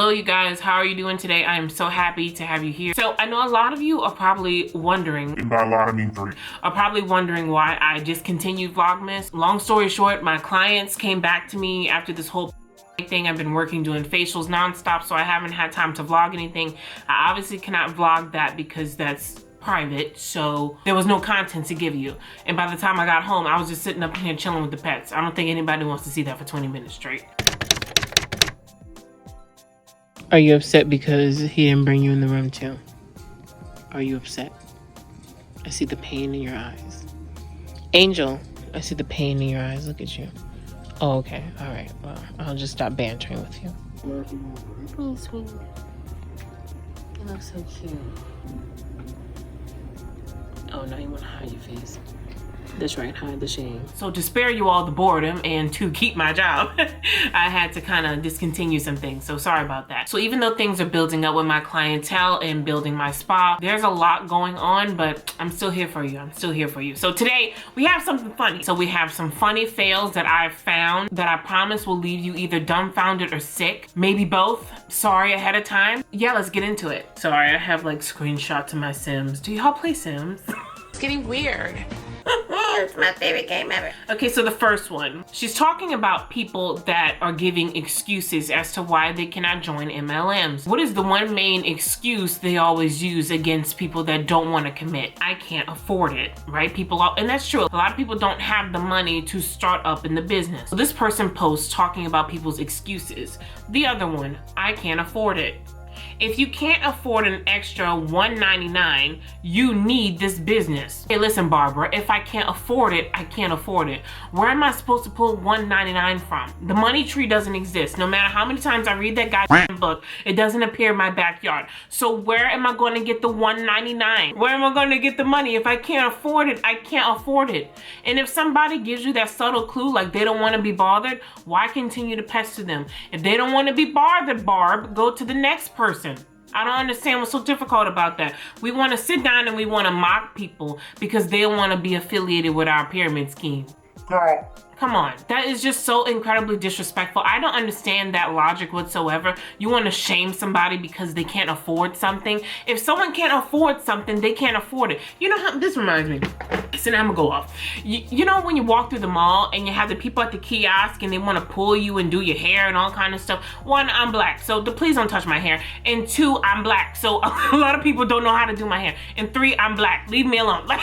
Hello you guys, how are you doing today? I am so happy to have you here. So I know a lot of you are probably wondering, and by a lot I mean 3, are probably wondering why I discontinued Vlogmas. Long story short, my clients came back to me after this whole thing. I've been working doing facials nonstop, so I haven't had time to vlog anything. I obviously cannot vlog that because that's private, so there was no content to give you. And by the time I got home, I was just sitting up here chilling with the pets. I don't think anybody wants to see that for 20 minutes straight. Are you upset because he didn't bring you in the room too? Are you upset? I see the pain in your eyes. Angel, I see the pain in your eyes. Look at you. Oh, okay. All right. Well, I'll just stop bantering with you. Oh, sweet. You look so cute. Oh, now you want to hide your face. That's right, hide the shame. So to spare you all the boredom and to keep my job, I had to kind of discontinue some things. So sorry about that. So even though things are building up with my clientele and building my spa, there's a lot going on, but I'm still here for you. I'm still here for you. So today we have something funny. So we have some funny fails that I've found that I promise will leave you either dumbfounded or sick. Maybe both. Sorry ahead of time. Yeah, let's get into it. Sorry, I have like screenshots of my Sims. Do y'all play Sims? It's getting weird. It's my favorite game ever. Okay, so the first one. She's talking about people that are giving excuses as to why they cannot join MLMs. What is the one main excuse they always use against people that don't want to commit? I can't afford it, right? And that's true. A lot of people don't have the money to start up in the business. So this person posts talking about people's excuses. The other one, I can't afford it. If you can't afford an extra $1.99, you need this business. Hey, listen, Barbara, if I can't afford it, I can't afford it. Where am I supposed to pull $1.99 from? The money tree doesn't exist. No matter how many times I read that goddamn book, it doesn't appear in my backyard. So where am I going to get the $1.99? Where am I going to get the money? If I can't afford it, I can't afford it. And if somebody gives you that subtle clue, like they don't want to be bothered, why continue to pester them? If they don't want to be bothered, Barb, go to the next person. I don't understand what's so difficult about that. We want to sit down and we want to mock people because they want to be affiliated with our pyramid scheme. Girl. Come on, that is just so incredibly disrespectful. I don't understand that logic whatsoever. You want to shame somebody because they can't afford something. If someone can't afford something, they can't afford it. You know how, this reminds me, so now I'm gonna go off. You know when you walk through the mall and you have the people at the kiosk and they want to pull you and do your hair and all kind of stuff? One, I'm black, so please don't touch my hair. And 2, I'm black, so a lot of people don't know how to do my hair. And 3, I'm black, leave me alone. Like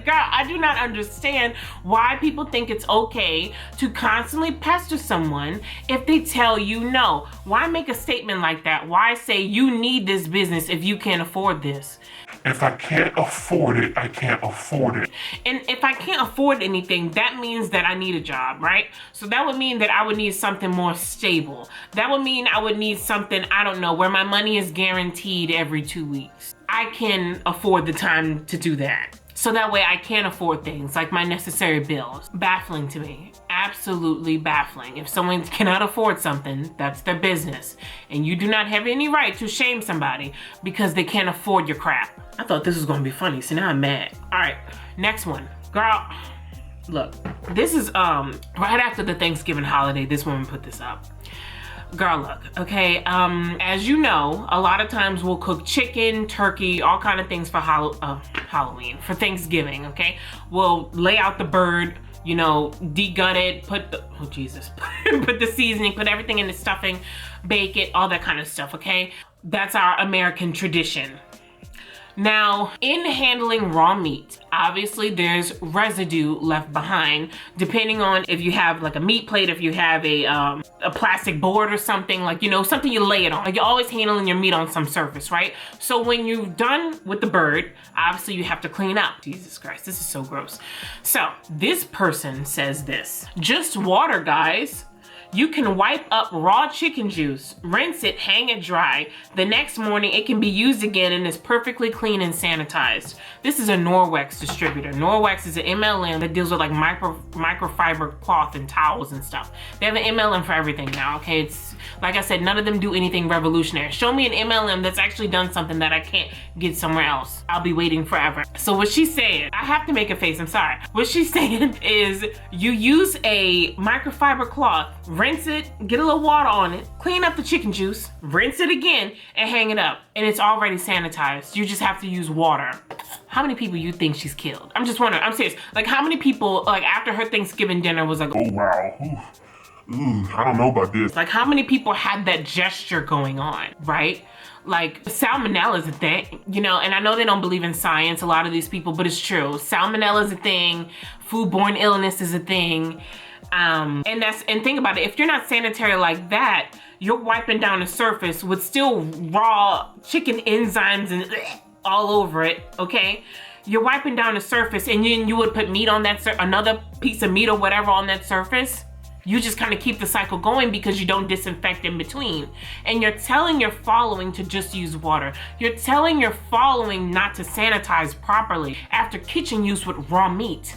girl, I do not understand why people think it's okay to constantly pester someone if they tell you no. Why make a statement like that? Why say you need this business if you can't afford this? If I can't afford it, I can't afford it. And if I can't afford anything, that means that I need a job, right? So that would mean that I would need something more stable. That would mean I would need something, I don't know, where my money is guaranteed every 2 weeks. I can afford the time to do that. So that way I can afford things like my necessary bills. Baffling to me. Absolutely baffling. If someone cannot afford something, that's their business. And you do not have any right to shame somebody because they can't afford your crap. I thought this was gonna be funny, so now I'm mad. All right, next one. Girl, look, this is right after the Thanksgiving holiday, this woman put this up. Girl, look, okay, as you know, a lot of times we'll cook chicken, turkey, all kind of things for Halloween, for Thanksgiving, okay? We'll lay out the bird, you know, de-gut it, put the, oh Jesus, put the seasoning, put everything in the stuffing, bake it, all that kind of stuff, okay? That's our American tradition. Now, in handling raw meat, obviously there's residue left behind, depending on if you have like a meat plate, if you have a plastic board or something, like, you know, something you lay it on. Like you're always handling your meat on some surface, right? So when you're done with the bird, obviously you have to clean up. Jesus Christ, this is so gross. So this person says this, just water, guys. You can wipe up raw chicken juice, rinse it, hang it dry. The next morning it can be used again and is perfectly clean and sanitized. This is a Norwex distributor. Norwex is an MLM that deals with like microfiber cloth and towels and stuff. They have an MLM for everything now, okay? It's, like I said, none of them do anything revolutionary. Show me an MLM that's actually done something that I can't get somewhere else. I'll be waiting forever. So what she's saying, I have to make a face, I'm sorry. What she's saying is you use a microfiber cloth rinse it, get a little water on it, clean up the chicken juice, rinse it again, and hang it up. And it's already sanitized. You just have to use water. How many people you think she's killed? I'm just wondering, I'm serious. Like, how many people, like, after her Thanksgiving dinner was like, Oh, wow. I don't know about this. like, how many people had that gesture going on, right? Like, salmonella is a thing, you know, and I know they don't believe in science, a lot of these people, but it's true. Salmonella is a thing. Foodborne illness is a thing. And think about it, if you're not sanitary like that, you're wiping down the surface with still raw chicken enzymes and all over it, okay? You're wiping down the surface, and then you would put meat on that, another piece of meat or whatever on that surface. You just kind of keep the cycle going because you don't disinfect in between. And you're telling your following to just use water. You're telling your following not to sanitize properly after kitchen use with raw meat.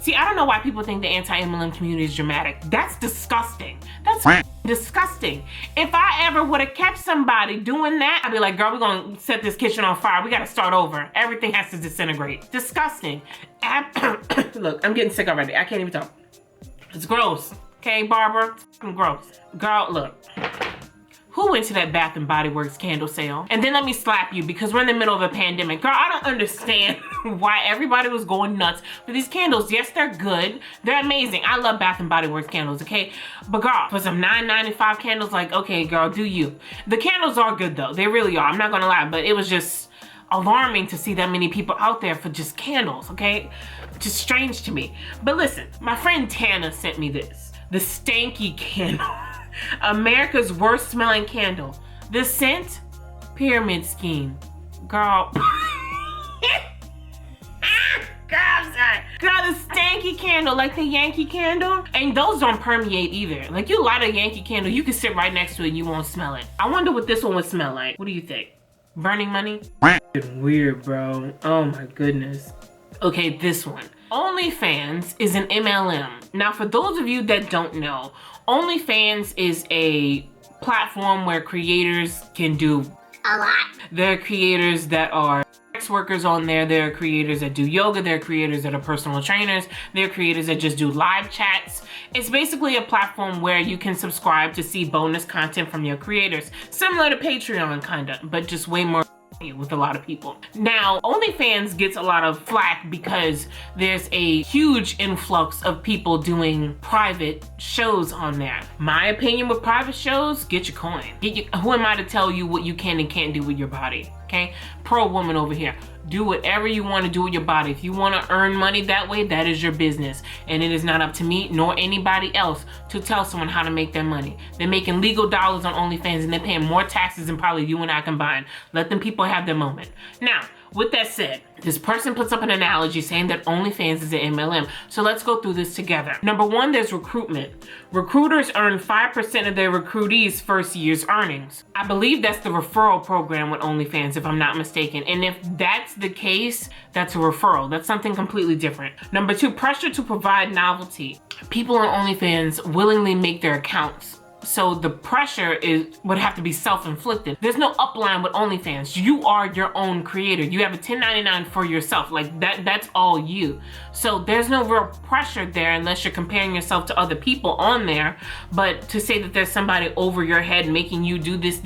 See, I don't know why people think the anti-MLM community is dramatic. That's disgusting. That's disgusting. If I ever would have kept somebody doing that, I'd be like, girl, we're gonna set this kitchen on fire. We gotta start over. Everything has to disintegrate. Disgusting. Look, I'm getting sick already. I can't even talk. It's gross. Okay, Barbara? It's fucking gross. Girl, look. Who went to that Bath and Body Works candle sale? And then let me slap you because we're in the middle of a pandemic. Girl, I don't understand why everybody was going nuts for these candles. Yes, they're good. They're amazing. I love Bath and Body Works candles, okay? But girl, for some $9.95 candles, like, okay, girl, do you. The candles are good though. They really are. I'm not gonna lie, but it was just alarming to see that many people out there for just candles, okay? Just strange to me. But listen, my friend Tana sent me this. The stanky candle. America's worst smelling candle. The scent, pyramid scheme. Girl. Girl, I'm sorry. Girl, the stanky candle, like the Yankee candle. And those don't permeate either. Like, you light a Yankee candle, you can sit right next to it and you won't smell it. I wonder what this one would smell like. What do you think? Burning money? Weird, bro. Oh my goodness. Okay, this one. OnlyFans is an MLM. Now, for those of you that don't know, OnlyFans is a platform where creators can do a lot. There are creators that are sex workers on there. There are creators that do yoga. There are creators that are personal trainers. There are creators that just do live chats. It's basically a platform where you can subscribe to see bonus content from your creators. Similar to Patreon, kinda, but just way more with a lot of people. Now, OnlyFans gets a lot of flack because there's a huge influx of people doing private shows on there. My opinion with private shows, get your coin. Who am I to tell you what you can and can't do with your body, okay? Pro woman over here. Do whatever you want to do with your body. If you want to earn money that way, that is your business. And it is not up to me nor anybody else to tell someone how to make their money. They're making legal dollars on OnlyFans and they're paying more taxes than probably you and I combined. Let them people have their moment. Now, with that said, this person puts up an analogy saying that OnlyFans is an MLM. So let's go through this together. Number one, there's recruitment. Recruiters earn 5% of their recruitees' first year's earnings. I believe that's the referral program with OnlyFans, if I'm not mistaken. And if that's the case, that's a referral. That's something completely different. Number two, pressure to provide novelty. People on OnlyFans willingly make their accounts. So the pressure would have to be self-inflicted. There's no upline with OnlyFans. You are your own creator. You have a 1099 for yourself. Like that's all you. So there's no real pressure there unless you're comparing yourself to other people on there. But to say that there's somebody over your head making you do this,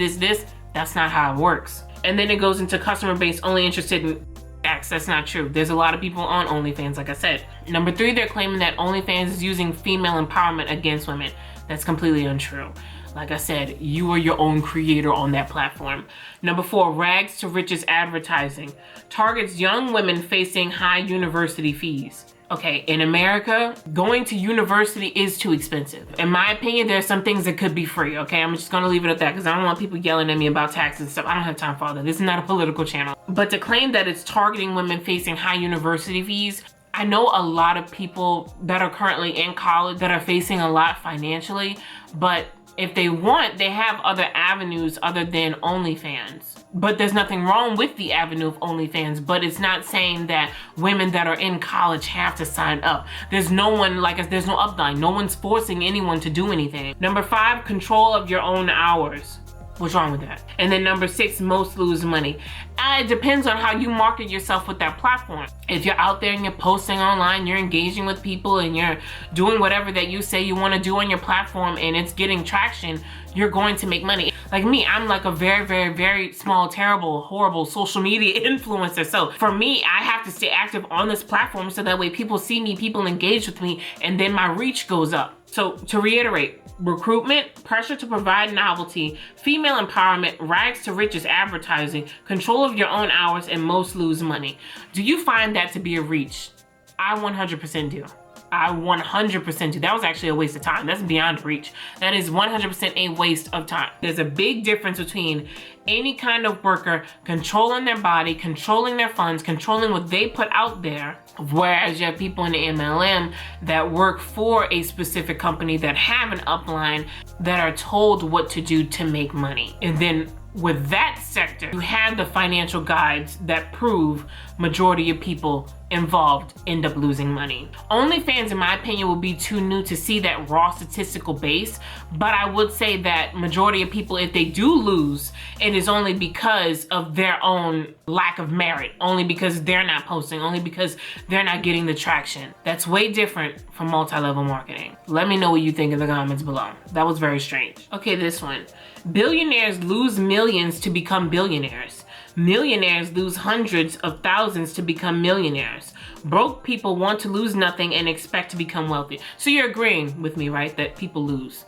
that's not how it works. And then it goes into customer base only interested in acts. That's not true. There's a lot of people on OnlyFans, like I said. Number three, they're claiming that OnlyFans is using female empowerment against women. That's completely untrue. Like I said, you are your own creator on that platform. Number four, rags to riches advertising. Targets young women facing high university fees. Okay, in America, going to university is too expensive. In my opinion, there's some things that could be free, okay? I'm just gonna leave it at that because I don't want people yelling at me about taxes and stuff. I don't have time for all that. This is not a political channel. But to claim that it's targeting women facing high university fees, I know a lot of people that are currently in college that are facing a lot financially, but if they want, they have other avenues other than OnlyFans. But there's nothing wrong with the avenue of OnlyFans, but it's not saying that women that are in college have to sign up. There's no one, there's no upline. No one's forcing anyone to do anything. Number five, control of your own hours. What's wrong with that? And then number 6, most lose money. It depends on how you market yourself with that platform. If you're out there and you're posting online, you're engaging with people and you're doing whatever that you say you want to do on your platform and it's getting traction, you're going to make money. Like me, I'm like a very, very, very small, terrible, horrible social media influencer. So for me, I have to stay active on this platform so that way people see me, people engage with me, and then my reach goes up. So to reiterate, recruitment, pressure to provide novelty, female empowerment, rags to riches advertising, control of your own hours, and most lose money. Do you find that to be a reach? I 100% do. I 100% do. That was actually a waste of time. That's beyond reach. That is 100% a waste of time. There's a big difference between any kind of worker controlling their body, controlling their funds, controlling what they put out there, whereas you have people in the MLM that work for a specific company that have an upline that are told what to do to make money. And then with that sector, you have the financial guides that prove majority of people involved end up losing money. OnlyFans, in my opinion, will be too new to see that raw statistical base, but I would say that majority of people, if they do lose, it is only because of their own lack of merit, only because they're not posting, only because they're not getting the traction. That's way different from multi-level marketing. Let me know what you think in the comments below. That was very strange. Okay, this one. Billionaires lose millions to become billionaires. Millionaires lose hundreds of thousands to become millionaires. Broke people want to lose nothing and expect to become wealthy. So you're agreeing with me, right? That people lose.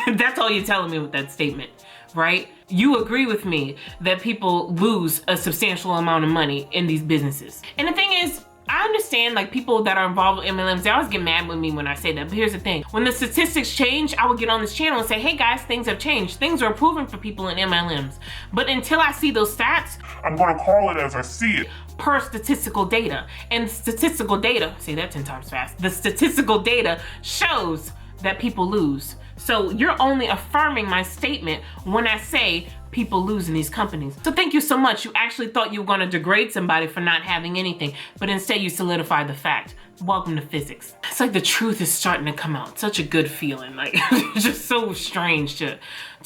That's all you're telling me with that statement, right? You agree with me that people lose a substantial amount of money in these businesses. And the thing is, I understand like people that are involved with MLMs, they always get mad with me when I say that, but here's the thing. When the statistics change, I would get on this channel and say, hey guys, things have changed. Things are improving for people in MLMs. But until I see those stats, I'm gonna call it as I see it. Per statistical data. And statistical data, say that 10 times fast, the statistical data shows that people lose. So you're only affirming my statement when I say people lose in these companies. So thank you so much. You actually thought you were gonna degrade somebody for not having anything, but instead you solidified the fact. Welcome to physics. It's like the truth is starting to come out. Such a good feeling. Like, it's just so strange to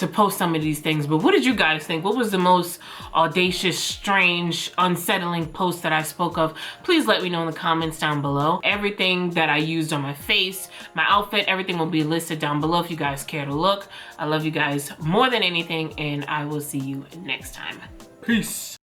post some of these things. But what did you guys think? What was the most audacious, strange, unsettling post that I spoke of? Please let me know in the comments down below. Everything that I used on my face, my outfit, everything will be listed down below if you guys care to look. I love you guys more than anything, and I will see you next time. Peace.